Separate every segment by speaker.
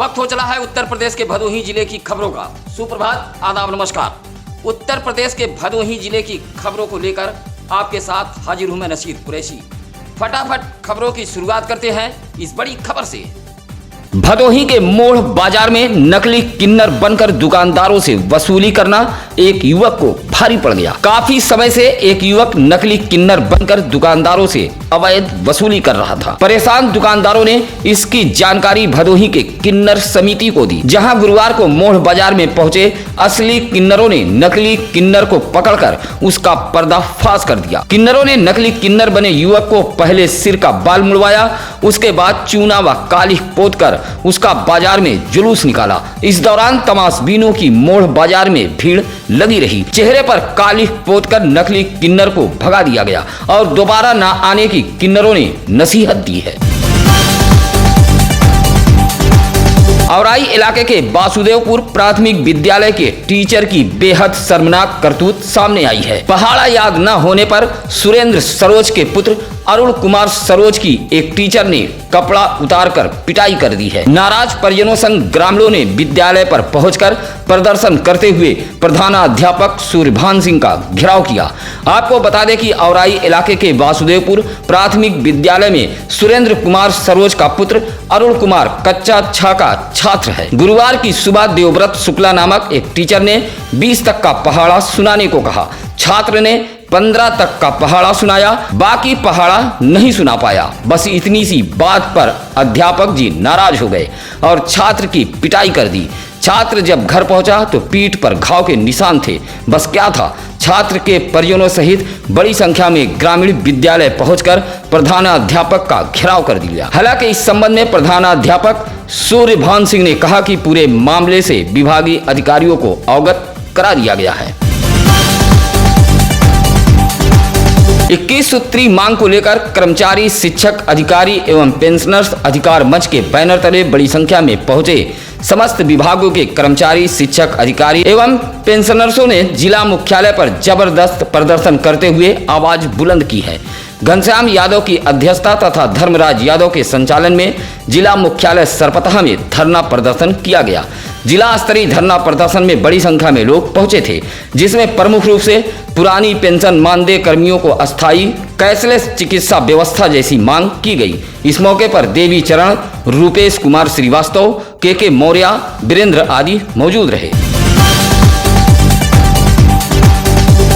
Speaker 1: वक्त हो चला है उत्तर प्रदेश के भदोही जिले की खबरों का। सुप्रभात, आदाब, नमस्कार। उत्तर प्रदेश के भदोही जिले की खबरों को लेकर आपके साथ हाजिर हूं मैं नसीर कुरैशी। फटाफट खबरों की शुरुआत करते हैं इस बड़ी खबर से। भदोही के मोड़ बाजार में नकली किन्नर बनकर दुकानदारों से वसूली करना एक युवक को भारी पड़ गया। काफी समय से एक युवक नकली किन्नर बनकर दुकानदारों से अवैध वसूली कर रहा था। परेशान दुकानदारों ने इसकी जानकारी भदोही के किन्नर समिति को दी, जहां गुरुवार को मोड़ बाजार में पहुंचे असली किन्नरों ने नकली किन्नर को पकड़कर उसका पर्दाफाश कर दिया। किन्नरों ने नकली किन्नर बने युवक को पहले सिर का बाल मुड़वाया, उसके बाद चूना व काली पोतकर उसका बाजार में जुलूस निकाला। इस दौरान तमाशबीनों की मोड़ बाजार में भीड़ लगी रही। चेहरे पर काली पोतकर नकली किन्नर को भगा दिया गया और दोबारा न आने की किन्नरों ने नसीहत दी है। औराई इलाके के वासुदेवपुर प्राथमिक विद्यालय के टीचर की बेहद शर्मनाक करतूत सामने आई है। पहाड़ा याद न होने पर सुरेंद्र सरोज के पुत्र अरुण कुमार सरोज की एक टीचर ने कपड़ा उतारकर पिटाई कर दी है। नाराज परिजनों संग ग्रामीणों ने विद्यालय पर पहुंचकर प्रदर्शन करते हुए प्रधानाध्यापक सूर्यभान सिंह का घेराव किया। आपको बता दें कि औराई इलाके के वासुदेवपुर प्राथमिक विद्यालय में सुरेंद्र कुमार सरोज का पुत्र अरुण कुमार कच्चा छा का छात्र है। गुरुवार की सुबह देवव्रत शुक्ला नामक एक टीचर ने 20 तक का पहाड़ा सुनाने को कहा। छात्र ने 15 तक का पहाड़ा सुनाया, बाकी पहाड़ा नहीं सुना पाया। बस इतनी सी बात पर अध्यापक जी नाराज हो गए और छात्र की पिटाई कर दी। छात्र जब घर पहुंचा तो पीठ पर घाव के निशान थे। बस क्या था, छात्र के परिजनों सहित बड़ी संख्या में ग्रामीण विद्यालय पहुंचकर प्रधानाध्यापक का घेराव कर दिया। हालांकि इस संबंध में प्रधानाध्यापक सूर्यभान सिंह ने कहा कि पूरे मामले से विभागीय अधिकारियों को अवगत करा दिया गया है। 21 सूत्री मांग को लेकर कर्मचारी, शिक्षक, अधिकारी एवं पेंशनर्स अधिकार मंच के बैनर तले बड़ी संख्या में पहुंचे समस्त विभागों के कर्मचारी, शिक्षक, अधिकारी एवं पेंशनर्सों ने जिला मुख्यालय पर जबरदस्त प्रदर्शन करते हुए आवाज बुलंद की है। घनश्याम यादव की अध्यक्षता तथा धर्मराज यादव के संचालन में जिला मुख्यालय सरपतहा में धरना प्रदर्शन किया गया। जिला स्तरीय धरना प्रदर्शन में बड़ी संख्या में लोग पहुंचे थे, जिसमें प्रमुख रूप से पुरानी पेंशन मानदेय कर्मियों को अस्थायी कैशलेस चिकित्सा व्यवस्था जैसी मांग की गई। इस मौके पर देवी चरण, रूपेश कुमार श्रीवास्तव, के मौर्य, वीरेंद्र आदि मौजूद रहे।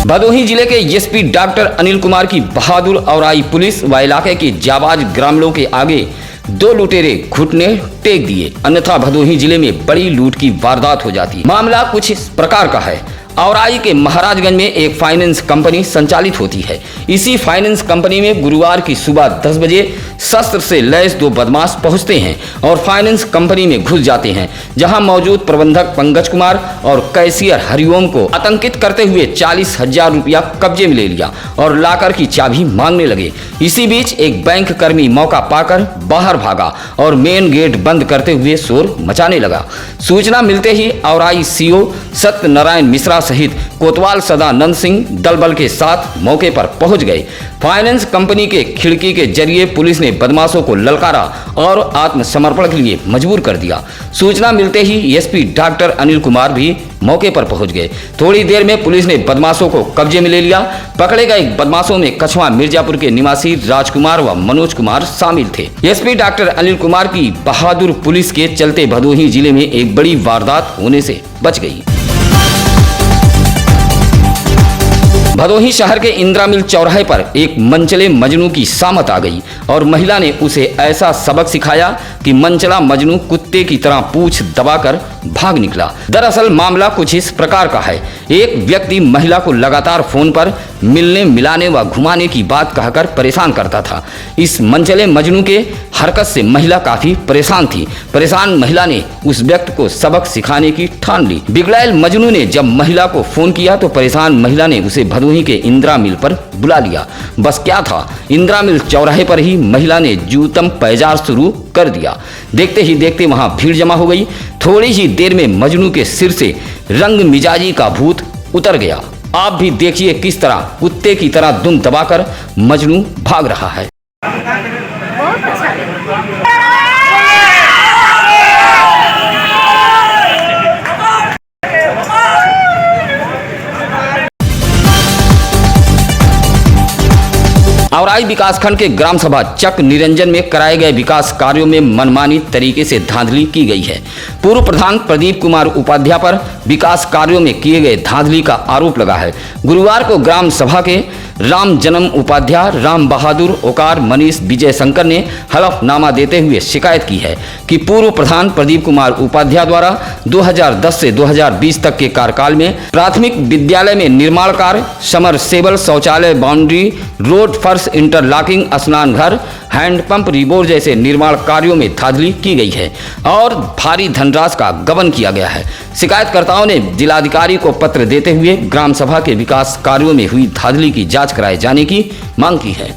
Speaker 1: भदोही जिले के एसपी डॉक्टर अनिल कुमार की बहादुर औराई पुलिस व इलाके के जाबाज ग्रामीणों के आगे 2 लुटेरे घुटने टेक दिए, अन्यथा भदोही जिले में बड़ी लूट की वारदात हो जाती। मामला कुछ इस प्रकार का है। औराई के महाराजगंज में एक फाइनेंस कंपनी संचालित होती है। इसी फाइनेंस कंपनी में गुरुवार की सुबह 10 बजे शस्त्र से लैस 2 बदमाश पहुंचते हैं और फाइनेंस कंपनी में घुस जाते हैं, जहां मौजूद प्रबंधक पंकज कुमार और कैशियर हरिओम को आतंकित करते हुए 40,000 रुपया कब्जे में ले लिया और लाकर की चाबी मांगने लगे। इसी बीच एक बैंक कर्मी मौका पाकर बाहर भागा और मेन गेट बंद करते हुए शोर मचाने लगा। सूचना मिलते ही औराई सीओ सत्यनारायण मिश्रा सहित कोतवाल सदानंद सिंह दलबल के साथ मौके पर पहुंच गए। फाइनेंस कंपनी के खिड़की के जरिए पुलिस ने बदमाशों को ललकारा और आत्मसमर्पण के लिए मजबूर कर दिया। सूचना मिलते ही एसपी डॉक्टर अनिल कुमार भी मौके पर पहुंच गए। थोड़ी देर में पुलिस ने बदमाशों को कब्जे में ले लिया। पकड़े गए बदमाशों में कछवा मिर्जापुर के निवासी राजकुमार व मनोज कुमार शामिल थे। एसपी डॉक्टर अनिल कुमार की बहादुर पुलिस के चलते भदोही जिले में एक बड़ी वारदात होने से बच गई। भदोही शहर के इंदिरा मिल चौराहे पर एक मनचले मजनू की सामत आ गई और महिला ने उसे ऐसा सबक सिखाया कि मनचला मजनू कुत्ते की तरह पूंछ दबाकर भाग निकला। दरअसल मामला कुछ इस प्रकार का है। एक व्यक्ति महिला को लगातार फोन पर मिलने, मिलाने व घुमाने की बात कहकर परेशान करता था। इस मनचले मजनू के हरकत से महिला काफी परेशान थी। परेशान महिला ने उस व्यक्ति को सबक सिखाने की ठान ली। बिगड़ैल मजनू ने जब महिला को फोन किया तो परेशान महिला ने उसे भदोही के इंदिरा मिल पर बुला लिया। बस क्या था, इंदिरा मिल चौराहे पर ही महिला ने जूतम पैजार शुरू कर दिया। देखते ही देखते वहां भीड़ जमा हो गई। थोड़ी ही देर में मजनू के सिर से रंग मिजाजी का भूत उतर गया। आप भी देखिए किस तरह कुत्ते की तरह दुम दबाकर मजनू भाग रहा है। औराई विकासखंड के ग्राम सभा चक निरंजन में कराए गए विकास कार्यों में मनमानी तरीके से धांधली की गई है। पूर्व प्रधान प्रदीप कुमार उपाध्याय पर विकास कार्यों में किए गए धांधली का आरोप लगा है। गुरुवार को ग्राम सभा के राम जन्म उपाध्याय, राम बहादुर ओकार, मनीष विजय शंकर ने हलफनामा देते हुए शिकायत की है कि पूर्व प्रधान प्रदीप कुमार उपाध्याय द्वारा 2010 से 2020 तक के कार्यकाल में प्राथमिक विद्यालय में निर्माण कार्य, समरसेबल शौचालय, बाउंड्री, रोड, फर्श, इंटरलॉकिंग, स्नान घर, हैंडपंप, रिबोर जैसे निर्माण कार्यों में धांधली की गई है और भारी धनराशि का गबन किया गया है। शिकायतकर्ताओं ने जिलाधिकारी को पत्र देते हुए ग्राम सभा के विकास कार्यों में हुई धांधली की जांच कराए जाने की मांग की है।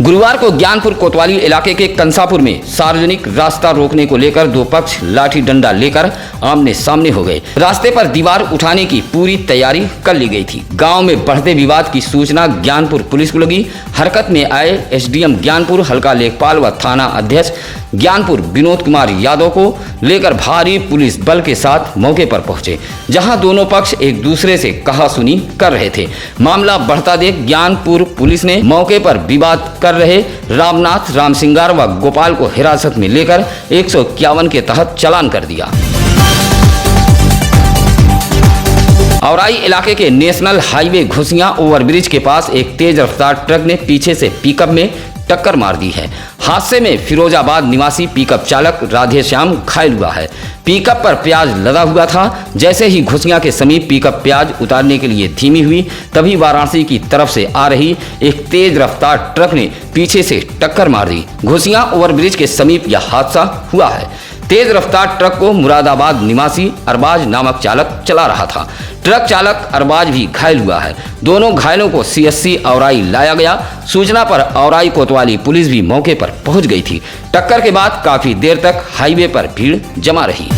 Speaker 1: गुरुवार को ज्ञानपुर कोतवाली इलाके के कंसापुर में सार्वजनिक रास्ता रोकने को लेकर दो पक्ष लाठी डंडा लेकर आमने सामने हो गए। रास्ते पर दीवार उठाने की पूरी तैयारी कर ली गई थी। गांव में बढ़ते विवाद की सूचना ज्ञानपुर पुलिस को लगी। हरकत में आए एसडीएम ज्ञानपुर हल्का लेखपाल व थाना अध्यक्ष ज्ञानपुर विनोद कुमार यादव को लेकर भारी पुलिस बल के साथ मौके पर पहुंचे, जहां दोनों पक्ष एक दूसरे से कहासुनी कर रहे थे। मामला बढ़ता देख ज्ञानपुर पुलिस ने मौके पर विवाद कर रहे रामनाथ, रामसिंगार व गोपाल को हिरासत में लेकर 151 के तहत चालान कर दिया। औराई इलाके के नेशनल हाईवे घुसियां ओवरब्रिज के पास एक तेज रफ्तार ट्रक ने पीछे से पिकअप में टक्कर मार दी है। हादसे में फिरोजाबाद निवासी पिकअप चालक राधेश्याम घायल हुआ है। पिकअप पर प्याज लदा हुआ था। जैसे ही घुसियां के समीप पिकअप प्याज उतारने के लिए धीमी हुई, तभी वाराणसी की तरफ से आ रही एक तेज रफ्तार ट्रक ने पीछे से टक्कर मार दी। घुसियां ओवरब्रिज के समीप यह हादसा हुआ है। तेज रफ्तार ट्रक को मुरादाबाद निवासी अरबाज नामक चालक चला रहा था। ट्रक चालक अरबाज भी घायल हुआ है। दोनों घायलों को सीएससी औराई लाया गया। सूचना पर औराई कोतवाली पुलिस भी मौके पर पहुंच गई थी। टक्कर के बाद काफी देर तक हाईवे पर भीड़ जमा रही।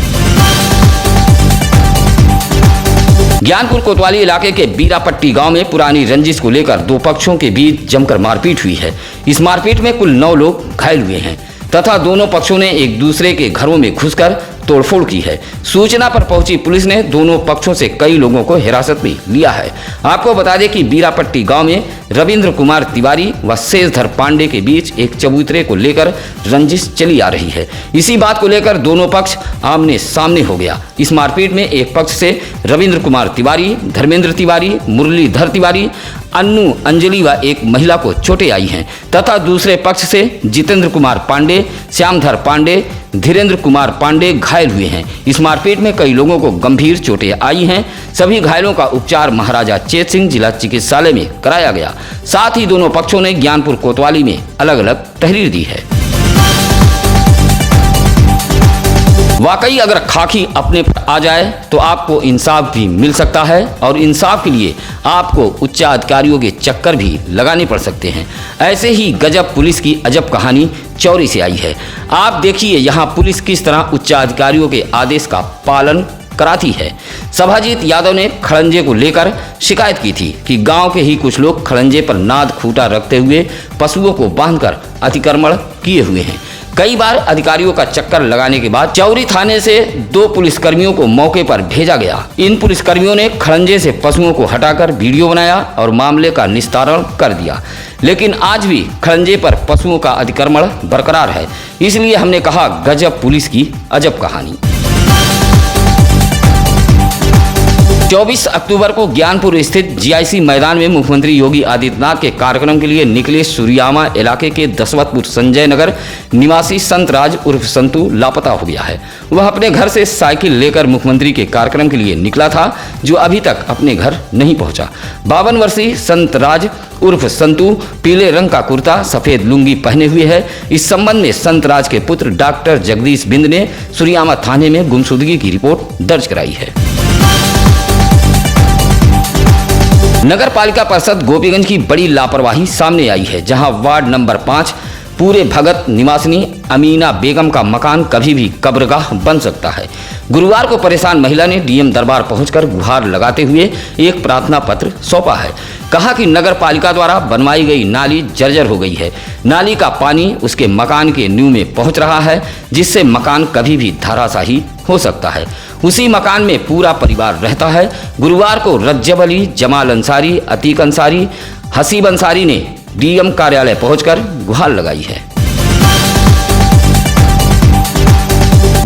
Speaker 1: ज्ञानपुर कोतवाली इलाके के बीरापट्टी गांव में पुरानी रंजिश को लेकर दो पक्षों के बीच जमकर मारपीट हुई है। इस मारपीट में कुल 9 लोग घायल हुए हैं तथा दोनों पक्षों ने एक दूसरे के घरों में घुसकर तोड़फोड़ की है। सूचना पर पहुंची पुलिस ने दोनों पक्षों से कई लोगों को हिरासत में लिया है। आपको बता दें कि बीरापट्टी गांव में रविंद्र कुमार तिवारी व शेषधर पांडे के बीच एक चबूतरे को लेकर रंजिश चली आ रही है। इसी बात को लेकर दोनों पक्ष आमने सामने हो गया। इस मारपीट में एक पक्ष से रविंद्र कुमार तिवारी, धर्मेंद्र तिवारी, मुरलीधर तिवारी, अन्नू, अंजलि व एक महिला को चोटें आई हैं तथा दूसरे पक्ष से जितेंद्र कुमार पांडे, श्यामधर पांडे, धीरेन्द्र कुमार पांडे घायल हुए हैं। इस मारपीट में कई लोगों को गंभीर चोटें आई हैं। सभी घायलों का उपचार महाराजा चेत सिंह जिला चिकित्सालय में कराया गया। साथ ही दोनों पक्षों ने ज्ञानपुर कोतवाली में अलग अलग तहरीर दी है। वाकई अगर खाकी अपने पर आ जाए तो आपको इंसाफ भी मिल सकता है और इंसाफ के लिए आपको उच्चाधिकारियों के चक्कर भी लगाने पड़ सकते हैं। ऐसे ही गजब पुलिस की अजब कहानी चौरी से आई है। आप देखिए यहाँ पुलिस किस तरह उच्चाधिकारियों के आदेश का पालन कराती है। सभाजीत यादव ने खड़ंजे को लेकर शिकायत की थी कि गांव के ही कुछ लोग खड़ंजे पर नाद खूंटा रखते हुए पशुओं को बांधकर अतिक्रमण किए हुए हैं। कई बार अधिकारियों का चक्कर लगाने के बाद चौरी थाने से 2 पुलिसकर्मियों को मौके पर भेजा गया। इन पुलिसकर्मियों ने खड़ंजे से पशुओं को हटाकर वीडियो बनाया और मामले का निस्तारण कर दिया, लेकिन आज भी खड़ंजे पर पशुओं का अतिक्रमण बरकरार है। इसलिए हमने कहा गजब पुलिस की अजब कहानी। 24 अक्टूबर को ज्ञानपुर स्थित जीआईसी मैदान में मुख्यमंत्री योगी आदित्यनाथ के कार्यक्रम के लिए निकले सूर्यामा इलाके के दशवतपुर संजय नगर निवासी संतराज उर्फ संतू लापता हो गया है। वह अपने घर से साइकिल लेकर मुख्यमंत्री के कार्यक्रम के लिए निकला था, जो अभी तक अपने घर नहीं पहुंचा। 52 वर्षीय संतराज उर्फ संतू पीले रंग का कुर्ता सफेद लुंगी पहने हुए है। इस संबंध में संतराज के पुत्र डॉक्टर जगदीश बिंद ने सूर्यामा थाने में गुमशुदगी की रिपोर्ट दर्ज कराई है। नगर पालिका परिषद गोपीगंज की बड़ी लापरवाही सामने आई है, जहां वार्ड नंबर 5 पूरे भगत निवासिनी अमीना बेगम का मकान कभी भी कब्रगाह बन सकता है। गुरुवार को परेशान महिला ने डीएम दरबार पहुंचकर गुहार लगाते हुए एक प्रार्थना पत्र सौंपा है। कहा कि नगर पालिका द्वारा बनवाई गई नाली जर्जर हो गई है। नाली का पानी उसके मकान के नींव में पहुंच रहा है, जिससे मकान कभी भी धराशायी हो सकता है। उसी मकान में पूरा परिवार रहता है। गुरुवार को रज्जब अली, जमाल अंसारी, अतीक अंसारी, हसीब अंसारी ने डीएम कार्यालय पहुंचकर गुहार लगाई है।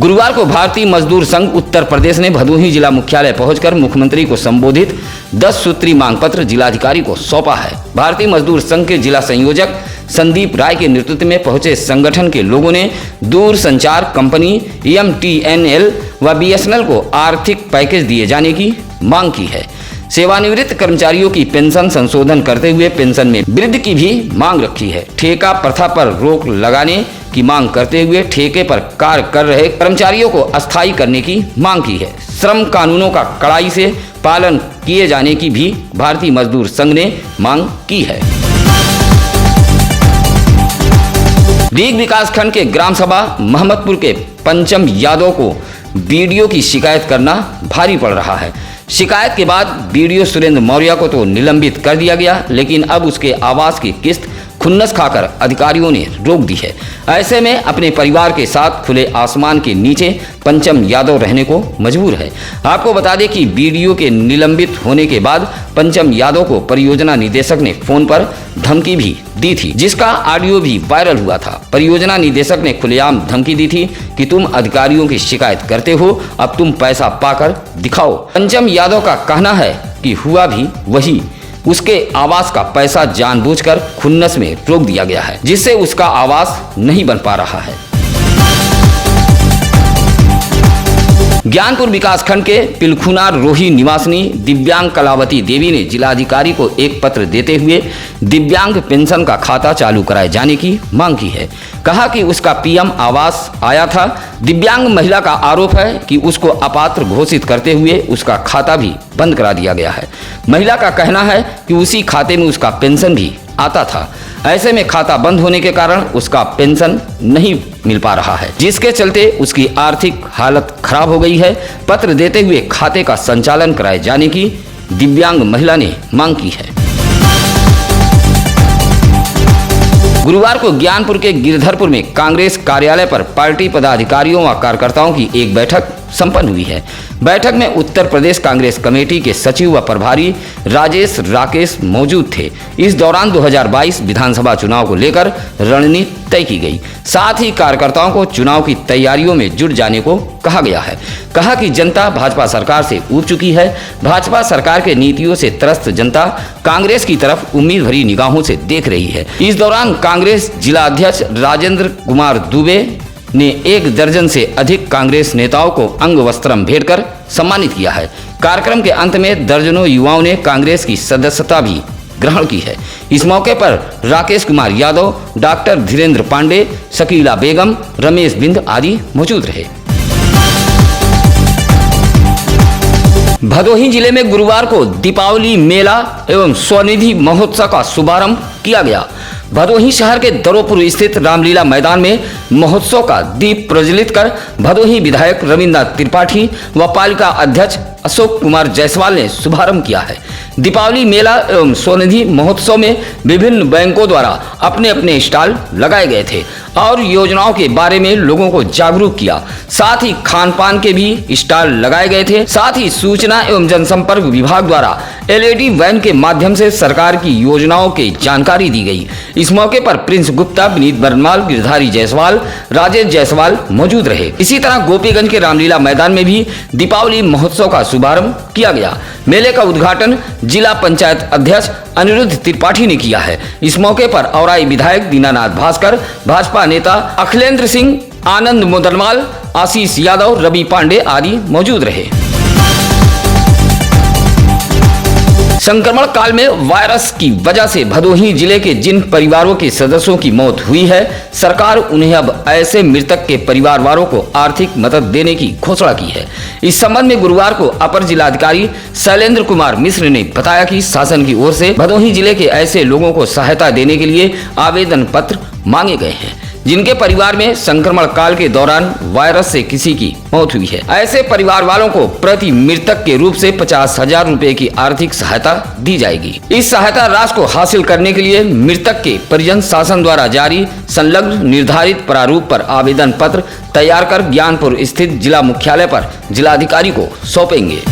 Speaker 1: गुरुवार को भारतीय मजदूर संघ उत्तर प्रदेश ने भदोही जिला मुख्यालय पहुंचकर मुख्यमंत्री को संबोधित 10 सूत्री मांग पत्र जिलाधिकारी को सौंपा है। भारतीय मजदूर संघ के जिला संयोजक संदीप राय के नेतृत्व में पहुंचे संगठन के लोगों ने दूरसंचार कंपनी एमटीएनएल व बीएसएनएल को आर्थिक पैकेज दिए जाने की मांग की है। सेवानिवृत्त कर्मचारियों की पेंशन संशोधन करते हुए पेंशन में वृद्धि की भी मांग रखी है। ठेका प्रथा पर रोक लगाने की मांग करते हुए ठेके पर कार्य कर रहे कर्मचारियों को अस्थायी करने की मांग की है। श्रम कानूनों का कड़ाई से पालन किए जाने की भी भारतीय मजदूर संघ ने मांग की है। रीग विकासखंड के ग्राम सभा मोहम्मदपुर के पंचम यादव को बीडीओ की शिकायत करना भारी पड़ रहा है। शिकायत के बाद बीडीओ सुरेंद्र मौर्य को तो निलंबित कर दिया गया, लेकिन अब उसके आवास की किस्त खुन्नस खाकर अधिकारियों ने रोक दी है। ऐसे में अपने परिवार के साथ खुले आसमान के नीचे पंचम यादव रहने को मजबूर है। आपको बता दें कि बीडीओ के निलंबित होने के बाद पंचम यादव को परियोजना निदेशक ने फोन पर धमकी भी दी थी, जिसका ऑडियो भी वायरल हुआ था। परियोजना निदेशक ने खुलेआम धमकी दी थी कि तुम अधिकारियों की शिकायत करते हो, अब तुम पैसा पाकर दिखाओ। पंचम यादव का कहना है कि हुआ भी वही, उसके आवास का पैसा जानबूझकर खुन्नस में रोक दिया गया है, जिससे उसका आवास नहीं बन पा रहा है। ज्ञानपुर विकासखंड के पिलखुनार रोही निवासिनी दिव्यांग कलावती देवी ने जिलाधिकारी को एक पत्र देते हुए दिव्यांग पेंशन का खाता चालू कराए जाने की मांग की है। कहा कि उसका पीएम आवास आया था। दिव्यांग महिला का आरोप है कि उसको अपात्र घोषित करते हुए उसका खाता भी बंद करा दिया गया है। महिला का कहना है कि उसी खाते में उसका पेंशन भी आता था। ऐसे में खाता बंद होने के कारण उसका पेंशन नहीं मिल पा रहा है, जिसके चलते उसकी आर्थिक हालत खराब हो गई है। पत्र देते हुए खाते का संचालन कराए जाने की दिव्यांग महिला ने मांग की है। गुरुवार को ज्ञानपुर के गिरधरपुर में कांग्रेस कार्यालय पर पार्टी पदाधिकारियों व कार्यकर्ताओं की एक बैठक संपन्न हुई है। बैठक में उत्तर प्रदेश कांग्रेस कमेटी के सचिव व प्रभारी राजेश राकेश मौजूद थे। इस दौरान 2022 विधानसभा चुनाव को लेकर रणनीति तय की गई। साथ ही कार्यकर्ताओं को चुनाव की तैयारियों में जुट जाने को कहा गया है। कहा कि जनता भाजपा सरकार से ऊब चुकी है। भाजपा सरकार के नीतियों से त्रस्त जनता कांग्रेस की तरफ उम्मीद भरी निगाहों से देख रही है। इस दौरान कांग्रेस जिला अध्यक्ष राजेंद्र कुमार दुबे ने 1 दर्जन से अधिक कांग्रेस नेताओं को अंग वस्त्रम भेंट कर सम्मानित किया है। कार्यक्रम के अंत में दर्जनों युवाओं ने कांग्रेस की सदस्यता भी ग्रहण की है। इस मौके पर राकेश कुमार यादव, डॉक्टर धीरेन्द्र पांडे, शकीला बेगम, रमेश बिंद आदि मौजूद रहे। भदोही जिले में गुरुवार को दीपावली मेला एवं स्वनिधि महोत्सव का शुभारंभ किया गया। भदोही शहर के दरोपुर स्थित रामलीला मैदान में महोत्सव का दीप प्रज्वलित कर भदोही विधायक रविन्द्रनाथ त्रिपाठी व पालिका अध्यक्ष अशोक कुमार जायसवाल ने शुभारंभ किया है। दीपावली मेला एवं स्वनिधि महोत्सव में विभिन्न बैंकों द्वारा अपने अपने स्टॉल लगाए गए थे और योजनाओं के बारे में लोगों को जागरूक किया। साथ ही खान पान के भी स्टॉल लगाए गए थे। साथ ही सूचना एवं जनसंपर्क विभाग द्वारा LED वैन के माध्यम से सरकार की योजनाओं की जानकारी दी गई। इस मौके पर प्रिंस गुप्ता, विनीत बरनवाल, गिरधारी जायसवाल, राजेश जायसवाल मौजूद रहे। इसी तरह गोपीगंज के रामलीला मैदान में भी दीपावली महोत्सव का शुभारंभ किया गया। मेले का उद्घाटन जिला पंचायत अध्यक्ष अनिरुद्ध त्रिपाठी ने किया है। इस मौके पर औराई विधायक दीनानाथ भास्कर, भाजपा नेता अखिलेंद्र सिंह, आनंद मोदनवाल, आशीष यादव, रवि पांडे आदि मौजूद रहे। संक्रमण काल में वायरस की वजह से भदोही जिले के जिन परिवारों के सदस्यों की मौत हुई है, सरकार उन्हें अब ऐसे मृतक के परिवार वालों को आर्थिक मदद देने की घोषणा की है। इस संबंध में गुरुवार को अपर जिलाधिकारी शैलेंद्र कुमार मिश्र ने बताया कि शासन की ओर से भदोही जिले के ऐसे लोगों को सहायता देने के लिए आवेदन पत्र मांगे गए हैं। जिनके परिवार में संक्रमण काल के दौरान वायरस से किसी की मौत हुई है। ऐसे परिवार वालों को प्रति मृतक के रूप से 50,000 रुपए की आर्थिक सहायता दी जाएगी। इस सहायता राशि को हासिल करने के लिए मृतक के परिजन शासन द्वारा जारी संलग्न निर्धारित प्रारूप पर आवेदन पत्र तैयार कर ज्ञानपुर स्थित जिला मुख्यालय पर जिलाधिकारी को सौंपेंगे।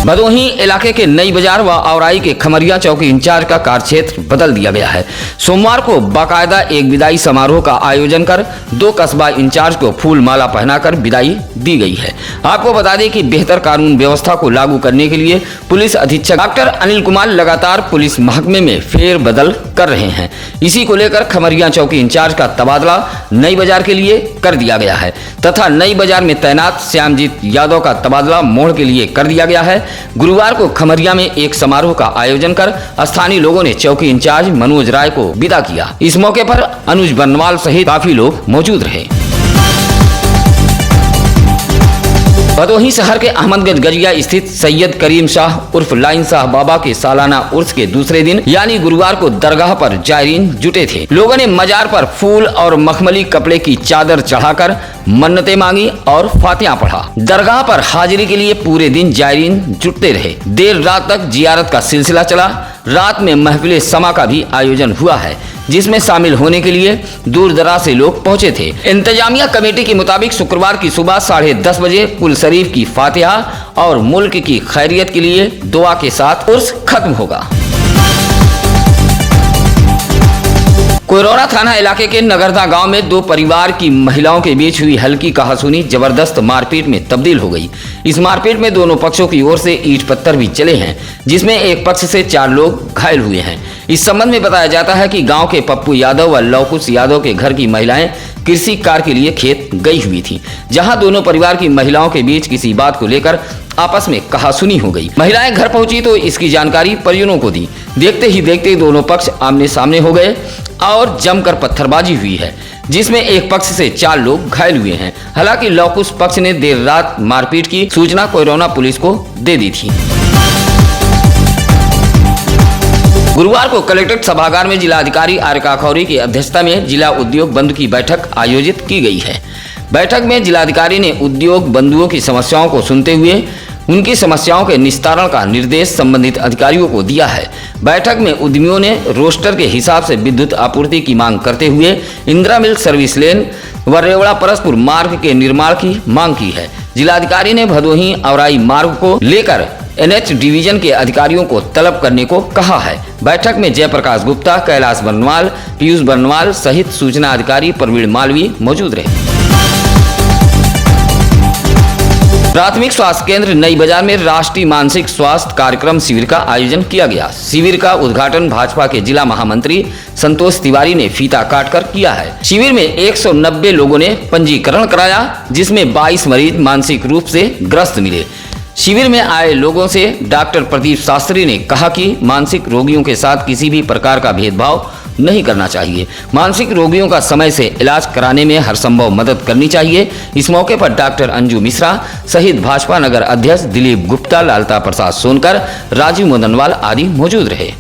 Speaker 1: भदोही इलाके के नई बाजार व औराई के खमरिया चौकी इंचार्ज का कार्यक्षेत्र बदल दिया गया है। सोमवार को बाकायदा एक विदाई समारोह का आयोजन कर 2 कस्बा इंचार्ज को फूल माला पहनाकर विदाई दी गई है। आपको बता दें कि बेहतर कानून व्यवस्था को लागू करने के लिए पुलिस अधीक्षक डॉक्टर अनिल कुमार लगातार पुलिस महकमे में फेर बदल कर रहे हैं। इसी को लेकर खमरिया चौकी इंचार्ज का तबादला नई बाजार के लिए कर दिया गया है तथा नई बाजार में तैनात श्यामजीत यादव का तबादला मोड़ के लिए कर दिया गया है। गुरुवार को खमरिया में एक समारोह का आयोजन कर स्थानीय लोगों ने चौकी इंचार्ज मनोज राय को विदा किया। इस मौके पर अनुज बर्नवाल सहित काफी लोग मौजूद रहे। भदोही शहर के अहमदगंज गजिया स्थित सैयद करीम शाह उर्फ लाइन शाह बाबा के सालाना उर्स के दूसरे दिन यानी गुरुवार को दरगाह पर जायरीन जुटे थे। लोगों ने मजार पर फूल और मखमली कपड़े की चादर चढ़ाकर मन्नतें मांगी और फातिहा पढ़ा। दरगाह पर हाजिरी के लिए पूरे दिन जायरीन जुटते रहे। देर रात तक जियारत का सिलसिला चला। रात में महफिल समा का भी आयोजन हुआ है, जिसमें शामिल होने के लिए दूर दराज से लोग पहुंचे थे। इंतजामिया कमेटी के मुताबिक शुक्रवार की सुबह 10:30 बजे कुल शरीफ की फातिहा और मुल्क की खैरियत के लिए दुआ के साथ उर्स खत्म होगा। कोरोना थाना इलाके के नगरदा गांव में 2 परिवार की महिलाओं के बीच हुई हल्की कहासुनी जबरदस्त मारपीट में तब्दील हो गई। इस मारपीट में दोनों पक्षों की ओर से ईंट पत्थर भी चले हैं, जिसमें एक पक्ष से 4 लोग घायल हुए हैं। इस संबंध में बताया जाता है कि गांव के पप्पू यादव व लवकुश यादव के घर की महिलाएं कृषि कार्य के लिए खेत गई हुई थी, जहां दोनों परिवार की महिलाओं के बीच किसी बात को लेकर आपस में कहासुनी हो गई। महिलाएं घर पहुंची तो इसकी जानकारी परिजनों को दी। देखते ही देखते दोनों पक्ष आमने सामने हो गए और जमकर पत्थरबाजी हुई है, जिसमें एक पक्ष से 4 लोग घायल हुए हैं। हालांकि लवकुश पक्ष ने देर रात मारपीट की सूचना कोरोना पुलिस को दे दी थी। गुरुवार को कलेक्ट्रेट सभागार में जिलाधिकारी आर खौरी की अध्यक्षता में जिला उद्योग बंधु की बैठक आयोजित की गई है। बैठक में जिलाधिकारी ने उद्योग बंधुओं की समस्याओं को सुनते हुए उनकी समस्याओं के निस्तारण का निर्देश संबंधित अधिकारियों को दिया है। बैठक में उद्यमियों ने रोस्टर के हिसाब से विद्युत आपूर्ति की मांग करते हुए इंदिरा मिल सर्विस लेन व रेवड़ा परसपुर मार्ग के निर्माण की मांग की है। जिलाधिकारी ने भदोही औराई मार्ग को लेकर NH डिवीजन के अधिकारियों को तलब करने को कहा है। बैठक में जयप्रकाश गुप्ता, कैलाश बर्नवाल, पीयूष बर्नवाल सहित सूचना अधिकारी प्रवीण मालवी मौजूद रहे। प्राथमिक स्वास्थ्य केंद्र नई बाजार में राष्ट्रीय मानसिक स्वास्थ्य कार्यक्रम शिविर का आयोजन किया गया। शिविर का उद्घाटन भाजपा के जिला महामंत्री संतोष तिवारी ने फीता काटकर किया है। शिविर में 190 लोगों ने पंजीकरण कराया, जिसमें 22 मरीज मानसिक रूप से ग्रस्त मिले। शिविर में आए लोगों से डॉक्टर प्रदीप शास्त्री ने कहा कि मानसिक रोगियों के साथ किसी भी प्रकार का भेदभाव नहीं करना चाहिए। मानसिक रोगियों का समय से इलाज कराने में हर संभव मदद करनी चाहिए। इस मौके पर डॉक्टर अंजू मिश्रा सहित भाजपा नगर अध्यक्ष दिलीप गुप्ता, लालता प्रसाद सोनकर, राजीव मदनवाल आदि मौजूद रहे।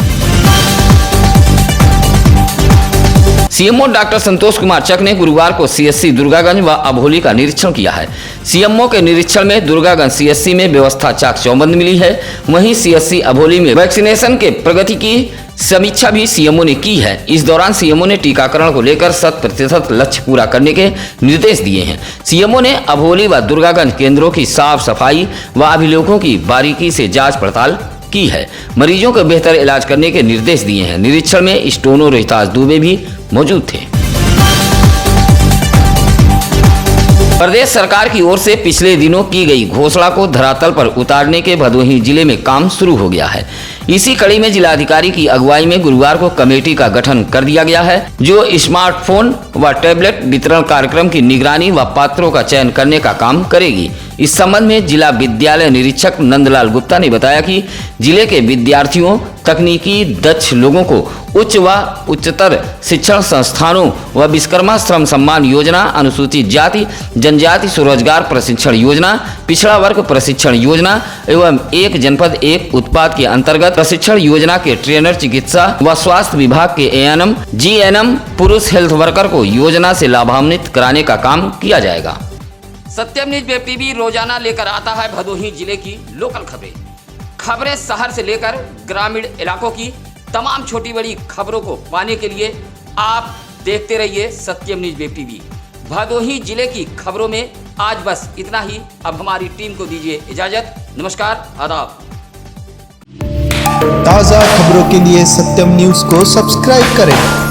Speaker 1: सीएमओ डॉक्टर संतोष कुमार चक ने गुरुवार को CSC दुर्गागंज व अभोली का निरीक्षण किया है। सीएमओ के निरीक्षण में दुर्गागंज CSC में व्यवस्था चाक चौबंद मिली है। वहीं CSC अभोली में वैक्सीनेशन के प्रगति की समीक्षा भी सीएमओ ने की है। इस दौरान सीएमओ ने टीकाकरण को लेकर 100% लक्ष्य पूरा करने के निर्देश दिए हैं। सीएमओ ने अभोली व दुर्गागंज केंद्रों की साफ सफाई व अभिलेखों की बारीकी से जांच पड़ताल की है। मरीजों को बेहतर इलाज करने के निर्देश दिए हैं। निरीक्षण में स्टोनो रोहितास दुबे भी मौजूद थे। प्रदेश सरकार की ओर से पिछले दिनों की गई घोषणा को धरातल पर उतारने के भदोही जिले में काम शुरू हो गया है। इसी कड़ी में जिलाधिकारी की अगुवाई में गुरुवार को कमेटी का गठन कर दिया गया है, जो स्मार्टफोन व टैबलेट वितरण कार्यक्रम की निगरानी व पात्रों का चयन करने का काम करेगी। इस संबंध में जिला विद्यालय निरीक्षक नंदलाल गुप्ता ने बताया कि जिले के विद्यार्थियों, तकनीकी दक्ष लोगों को उच्च व उच्चतर शिक्षण संस्थानों व विश्वकर्मा श्रम सम्मान योजना, अनुसूचित जाति जनजाति स्वरोजगार प्रशिक्षण योजना, पिछड़ा वर्ग प्रशिक्षण योजना एवं एक जनपद एक उत्पाद के अंतर्गत प्रशिक्षण योजना के ट्रेनर, चिकित्सा व स्वास्थ्य विभाग के ANM, GNM, पुरुष हेल्थ वर्कर को योजना से लाभान्वित कराने का काम किया जाएगा। सत्यम न्यूज वेब टीवी रोजाना लेकर आता है भदोही जिले की लोकल खबरें शहर से लेकर ग्रामीण इलाकों की तमाम छोटी बड़ी खबरों को पाने के लिए आप देखते रहिए सत्यम न्यूज वेब टीवी। भदोही जिले की खबरों में आज बस इतना ही। अब हमारी टीम को दीजिए इजाजत। नमस्कार, आदाब।
Speaker 2: ताज़ा खबरों के लिए सत्यम न्यूज़ को सब्सक्राइब करें।